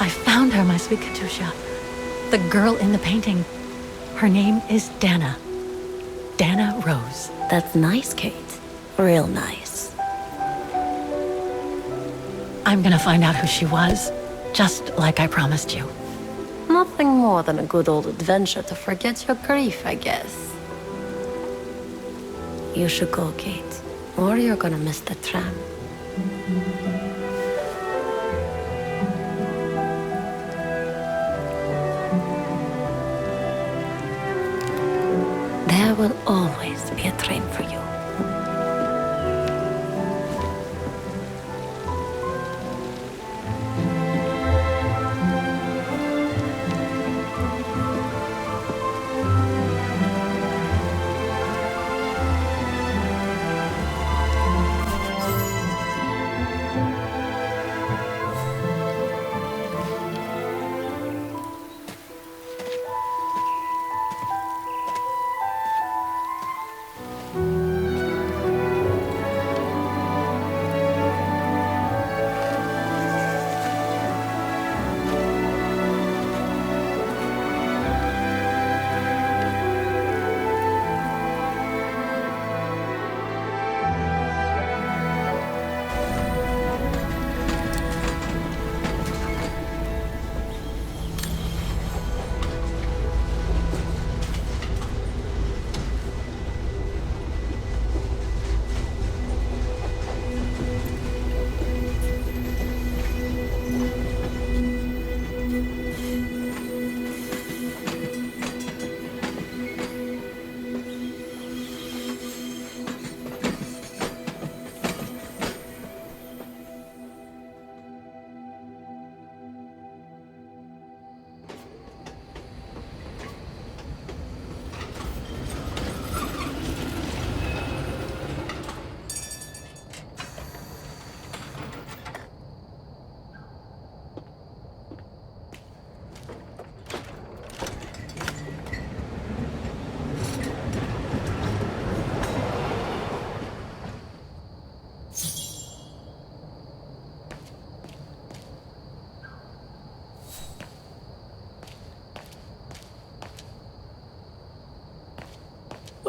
I found her, my sweet Katusha. The girl in the painting. Her name is Dana. Dana Roze. That's nice, Kate. Real nice. I'm gonna find out who she was, just like I promised you. Nothing more than a good old adventure to forget your grief, I guess. You should go, Kate, or you're gonna miss the tram. There will always be a train for you.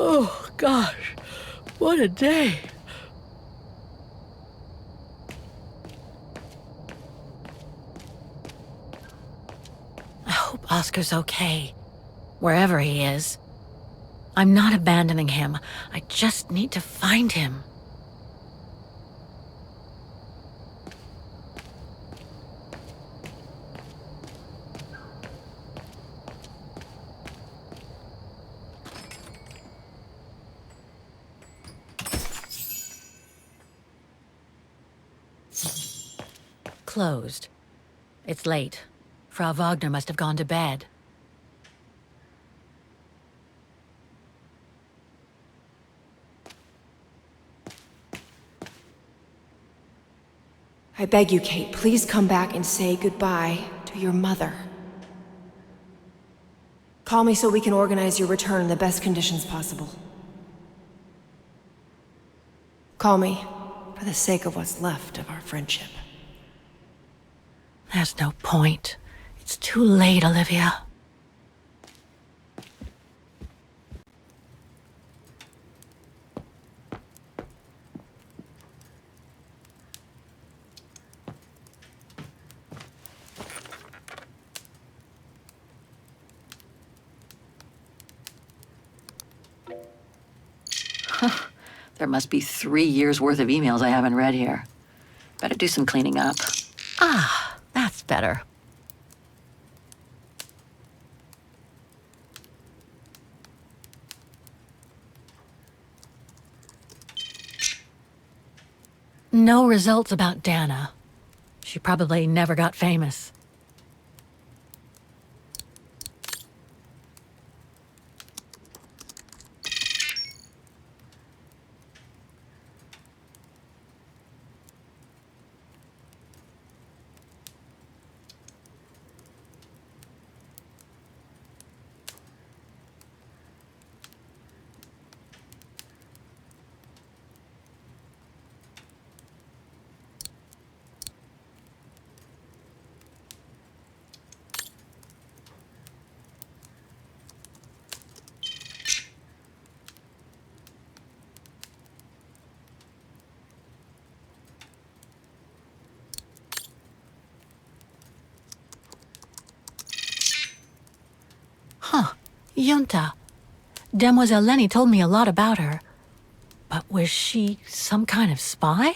Oh, gosh. What a day. I hope Oscar's okay, wherever he is. I'm not abandoning him. I just need to find him. Closed. It's late. Frau Wagner must have gone to bed. I beg you, Kate, please come back and say goodbye to your mother. Call me so we can organize your return in the best conditions possible. Call me, for the sake of what's left of our friendship. There's no point. It's too late, Olivia. There must be 3 years' worth of emails I haven't read here. Better do some cleaning up. Ah, that's better. No results about Dana. She probably never got famous. Junta. Demoiselle Lenny told me a lot about her. But was she some kind of spy?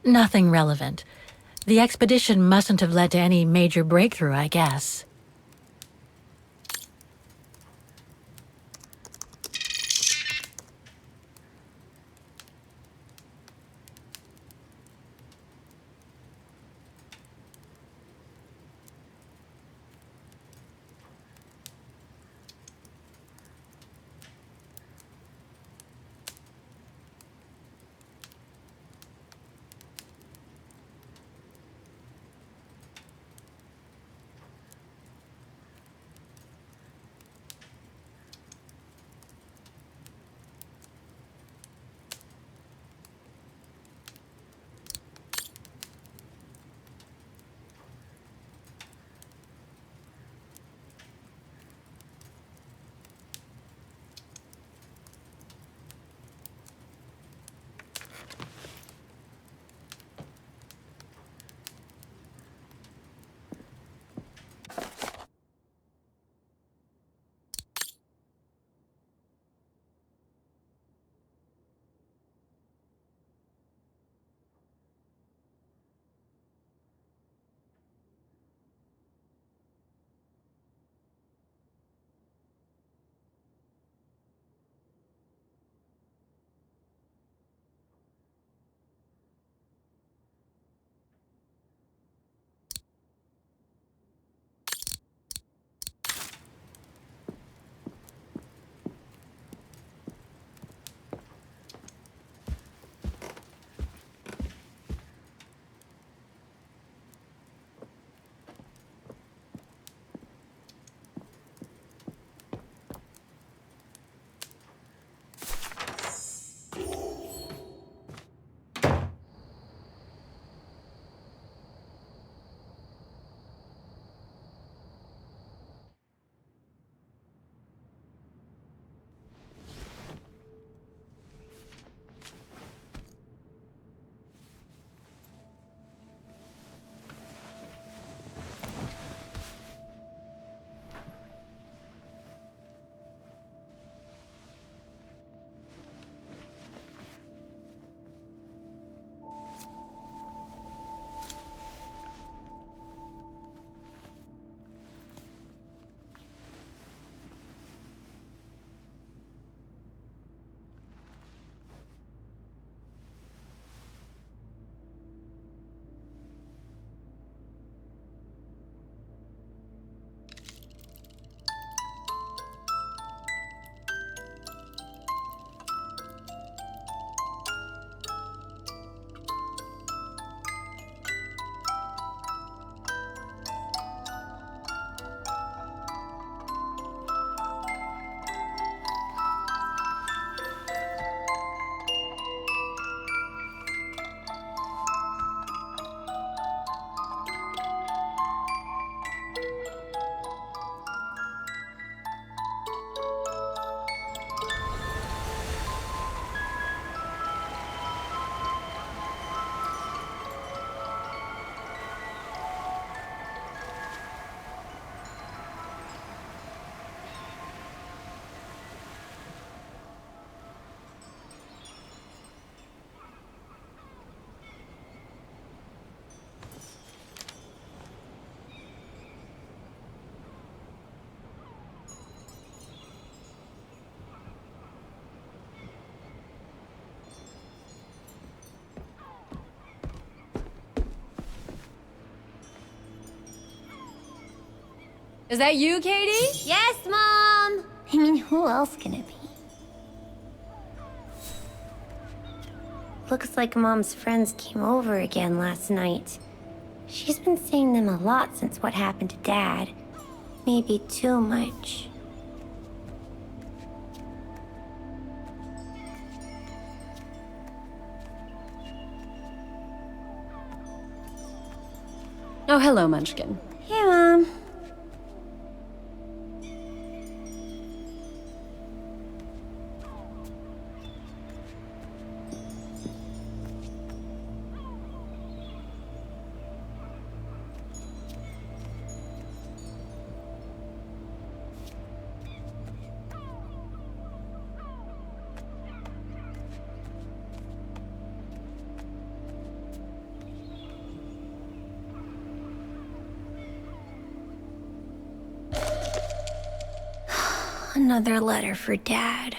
Nothing relevant. The expedition mustn't have led to any major breakthrough, I guess. Is that you, Katie? Yes, Mom! I mean, who else can it be? Looks like Mom's friends came over again last night. She's been seeing them a lot since what happened to Dad. Maybe too much. Oh, hello, Munchkin. Hey, Mom. Another letter for Dad.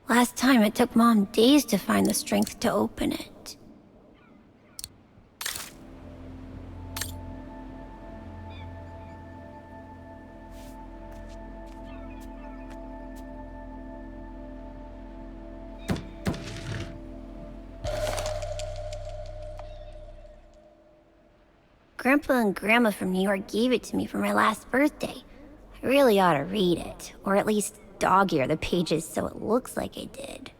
Last time it took Mom days to find the strength to open it. Grandpa and Grandma from New York gave it to me for my last birthday. I really ought to read it, or at least dog-ear the pages so it looks like I did.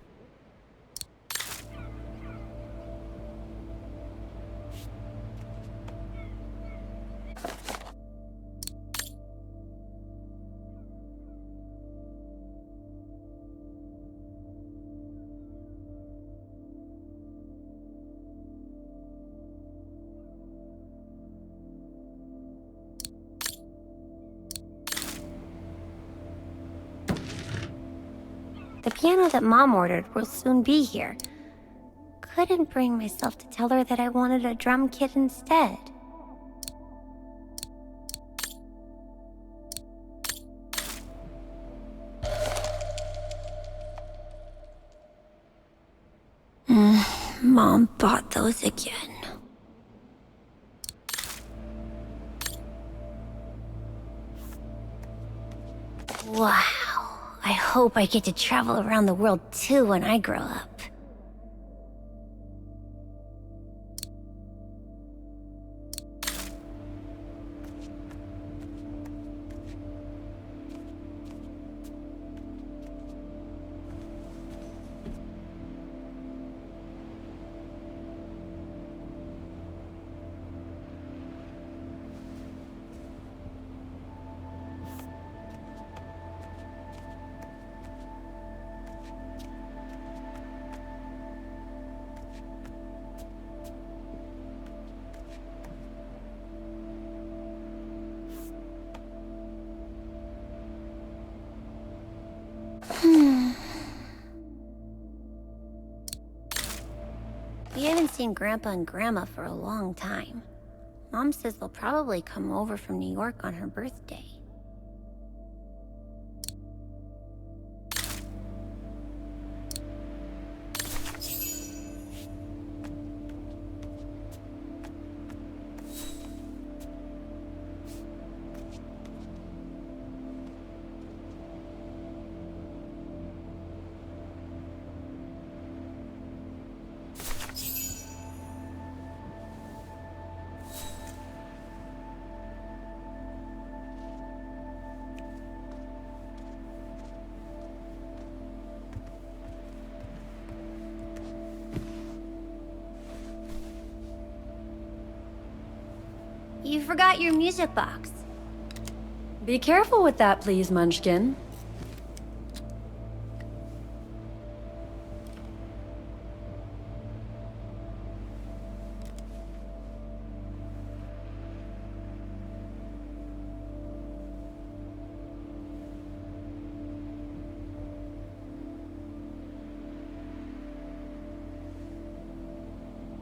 The piano that Mom ordered will soon be here. Couldn't bring myself to tell her that I wanted a drum kit instead. Mom bought those again. Wow. I hope I get to travel around the world too when I grow up. We haven't seen Grandpa and Grandma for a long time. Mom says they'll probably come over from New York on her birthday. You forgot your music box. Be careful with that, please, Munchkin.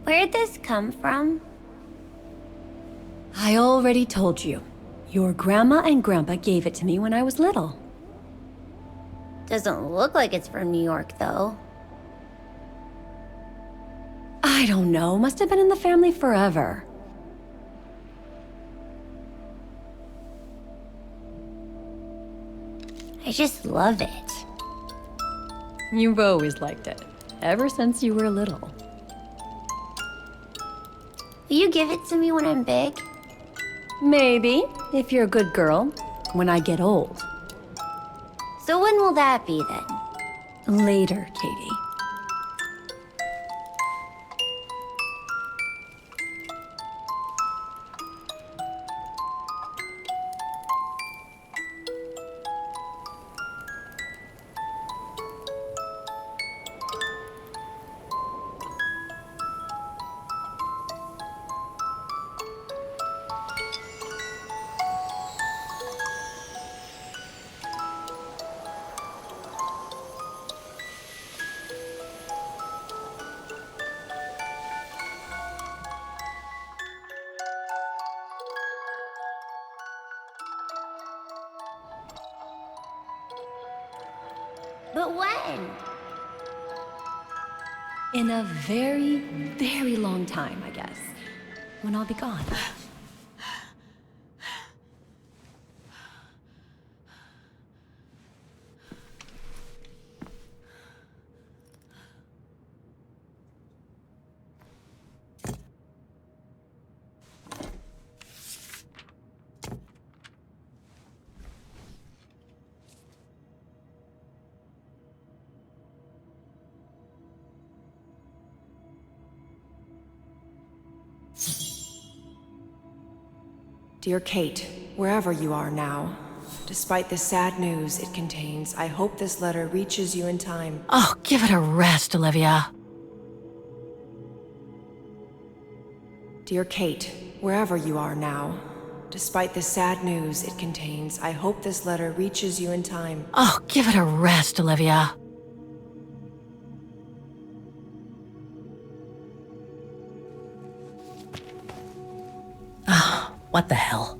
Where'd this come from? I already told you. Your grandma and grandpa gave it to me when I was little. Doesn't look like it's from New York, though. I don't know. Must have been in the family forever. I just love it. You've always liked it, ever since you were little. Will you give it to me when I'm big? Maybe, if you're a good girl, when I get old. So when will that be then? Later, Katie. But when? In a very, very long time, I guess. When I'll be gone. Dear Kate, wherever you are now, despite the sad news it contains, I hope this letter reaches you in time. Oh, give it a rest, Olivia. Dear Kate, wherever you are now, despite the sad news it contains, I hope this letter reaches you in time. Oh, give it a rest, Olivia. Ah, what the hell?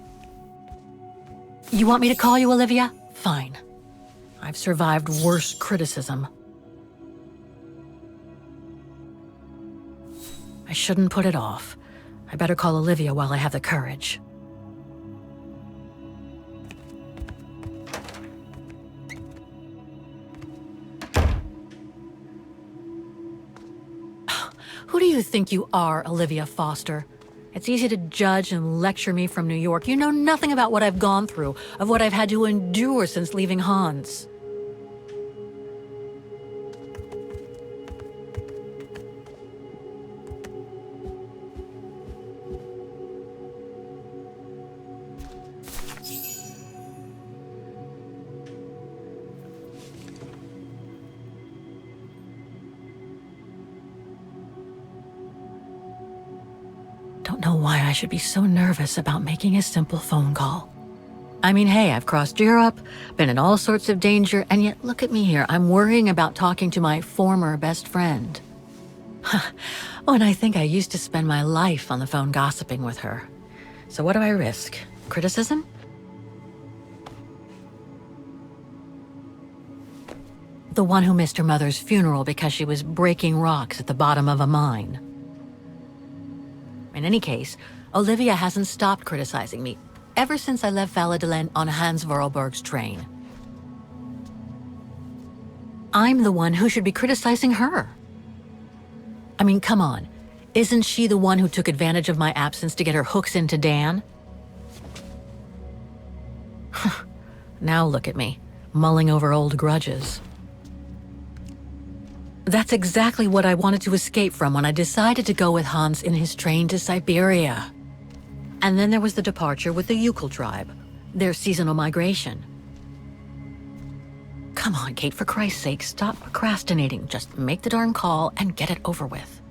You want me to call you Olivia? Fine. I've survived worse criticism. I shouldn't put it off. I better call Olivia while I have the courage. Who do you think you are, Olivia Foster? It's easy to judge and lecture me from New York. You know nothing about what I've gone through, of what I've had to endure since leaving Hans. Don't know why I should be so nervous about making a simple phone call. I mean, hey, I've crossed Europe, been in all sorts of danger, and yet look at me here. I'm worrying about talking to my former best friend. Oh, and I think I used to spend my life on the phone gossiping with her. So what do I risk? Criticism? The one who missed her mother's funeral because she was breaking rocks at the bottom of a mine. In any case, Olivia hasn't stopped criticizing me ever since I left Valladolid on Hans Vorarlberg's train. I'm the one who should be criticizing her. I mean, come on. Isn't she the one who took advantage of my absence to get her hooks into Dan? Now look at me, mulling over old grudges. That's exactly what I wanted to escape from when I decided to go with Hans in his train to Syberia. And then there was the departure with the Yukon tribe, their seasonal migration. Come on, Kate, for Christ's sake, stop procrastinating. Just make the darn call and get it over with.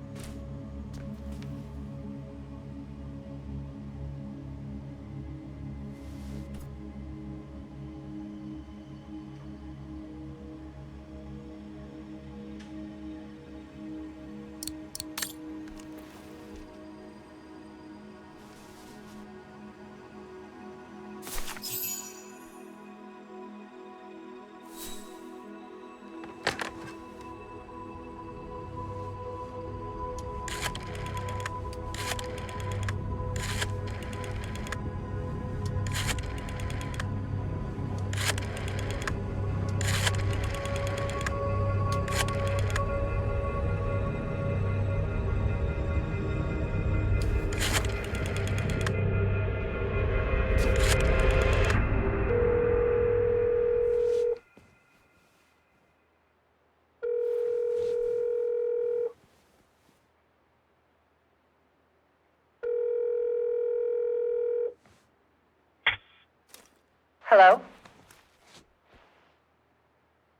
Hello?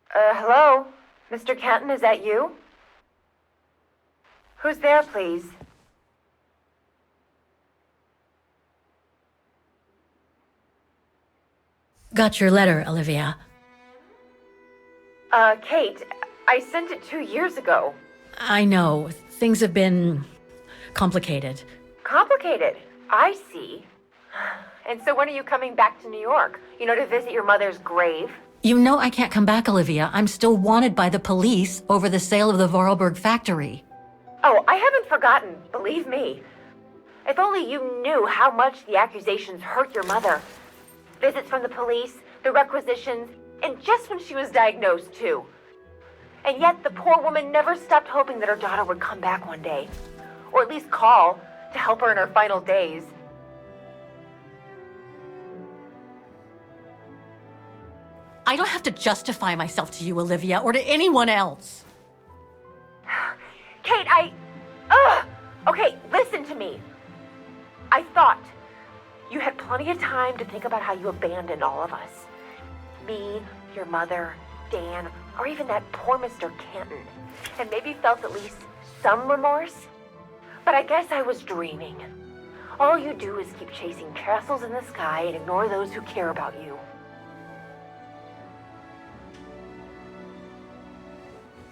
Hello? Mr. Canton, is that you? Who's there, please? Got your letter, Olivia. Kate, I sent it 2 years ago. I know, things have been complicated. Complicated. I see. And so when are you coming back to New York? To visit your mother's grave? You know I can't come back, Olivia. I'm still wanted by the police over the sale of the Vorarlberg factory. Oh, I haven't forgotten, believe me. If only you knew how much the accusations hurt your mother. Visits from the police, the requisitions, and just when she was diagnosed, too. And yet the poor woman never stopped hoping that her daughter would come back one day. Or at least call to help her in her final days. I don't have to justify myself to you, Olivia, or to anyone else. Kate, Okay, listen to me. I thought you had plenty of time to think about how you abandoned all of us. Me, your mother, Dan, or even that poor Mr. Canton. And maybe felt at least some remorse. But I guess I was dreaming. All you do is keep chasing castles in the sky and ignore those who care about you.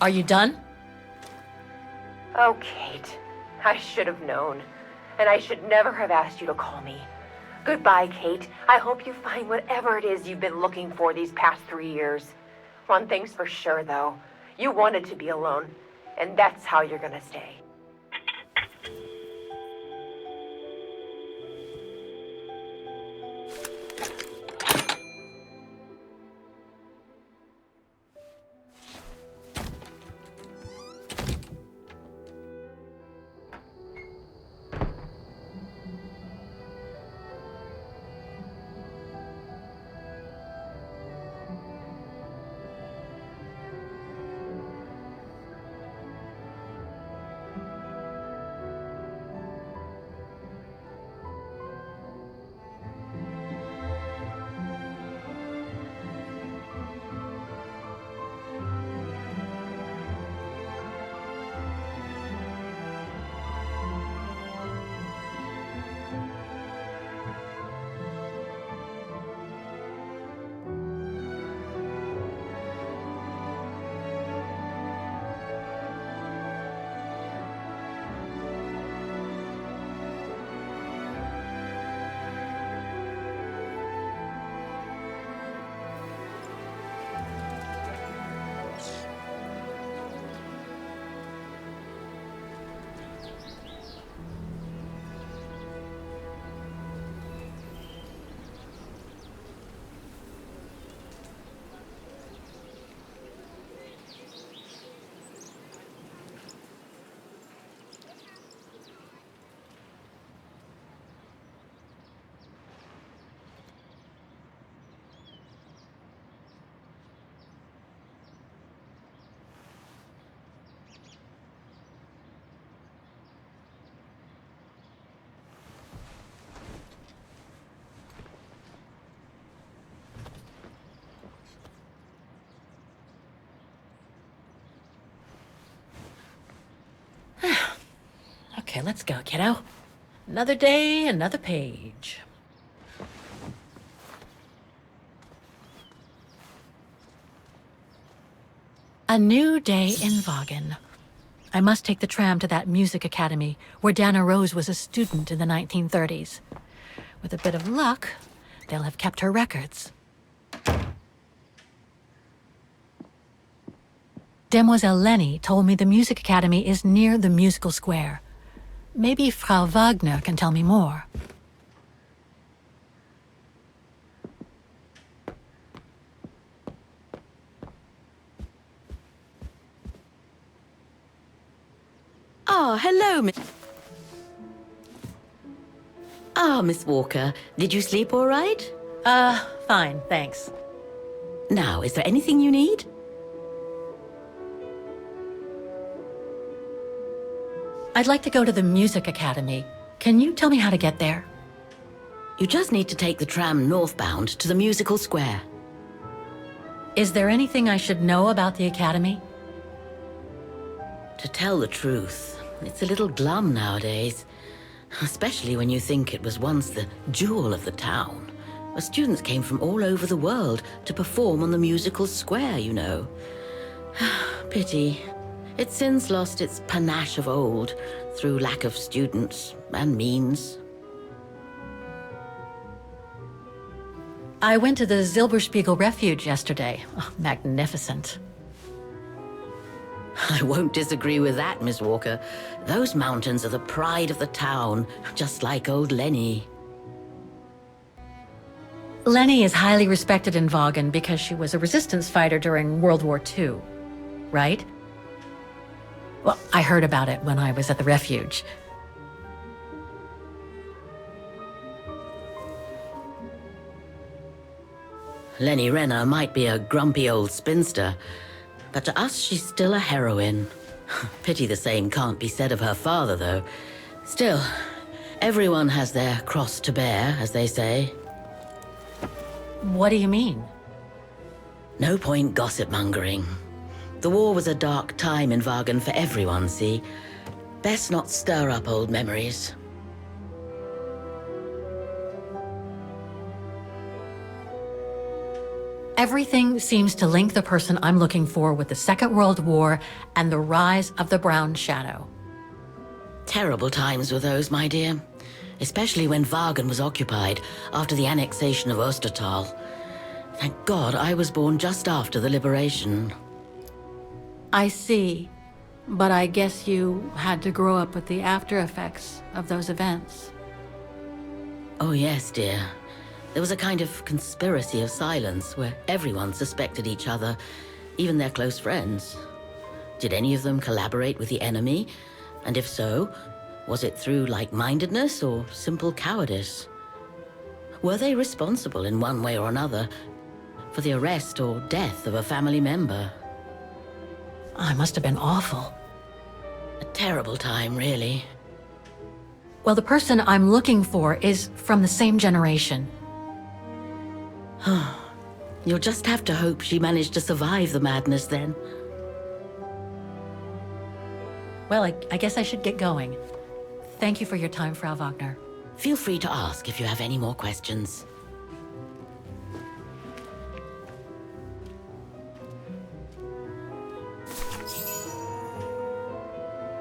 Are you done? Oh, Kate, I should have known. And I should never have asked you to call me. Goodbye, Kate. I hope you find whatever it is you've been looking for these past 3 years. One thing's for sure, though. You wanted to be alone, and that's how you're gonna stay. Okay, let's go, kiddo. Another day, another page. A new day in Vaghen. I must take the tram to that music academy where Dana Roze was a student in the 1930s. With a bit of luck, they'll have kept her records. Demoiselle Lenny told me the music academy is near the musical square. Maybe Frau Wagner can tell me more. Ah, hello, Miss... Ah, Miss Walker. Did you sleep all right? Fine, thanks. Now, is there anything you need? I'd like to go to the music academy. Can you tell me how to get there? You just need to take the tram northbound to the musical square. Is there anything I should know about the Academy? To tell the truth, it's a little glum nowadays. Especially when you think it was once the jewel of the town. Where students came from all over the world to perform on the musical square, you know. Pity. It's since lost its panache of old through lack of students and means. I went to the Silberspiegel Refuge yesterday. Oh, magnificent. I won't disagree with that, Miss Walker. Those mountains are the pride of the town, just like old Lenny. Lenny is highly respected in Vaghen because she was a resistance fighter during World War II, right? Well, I heard about it when I was at the refuge. Lenny Renner might be a grumpy old spinster, but to us she's still a heroine. Pity the same can't be said of her father, though. Still, everyone has their cross to bear, as they say. What do you mean? No point gossip-mongering. The war was a dark time in Vaghen for everyone, see? Best not stir up old memories. Everything seems to link the person I'm looking for with the Second World War and the rise of the Brown Shadow. Terrible times were those, my dear. Especially when Vaghen was occupied after the annexation of Ostertal. Thank God I was born just after the liberation. I see, but I guess you had to grow up with the after effects of those events. Oh yes, dear. There was a kind of conspiracy of silence where everyone suspected each other, even their close friends. Did any of them collaborate with the enemy? And if so, was it through like-mindedness or simple cowardice? Were they responsible in one way or another for the arrest or death of a family member? I must have been awful. A terrible time, really. Well, the person I'm looking for is from the same generation. You'll just have to hope she managed to survive the madness then. Well, I guess I should get going. Thank you for your time, Frau Wagner. Feel free to ask if you have any more questions.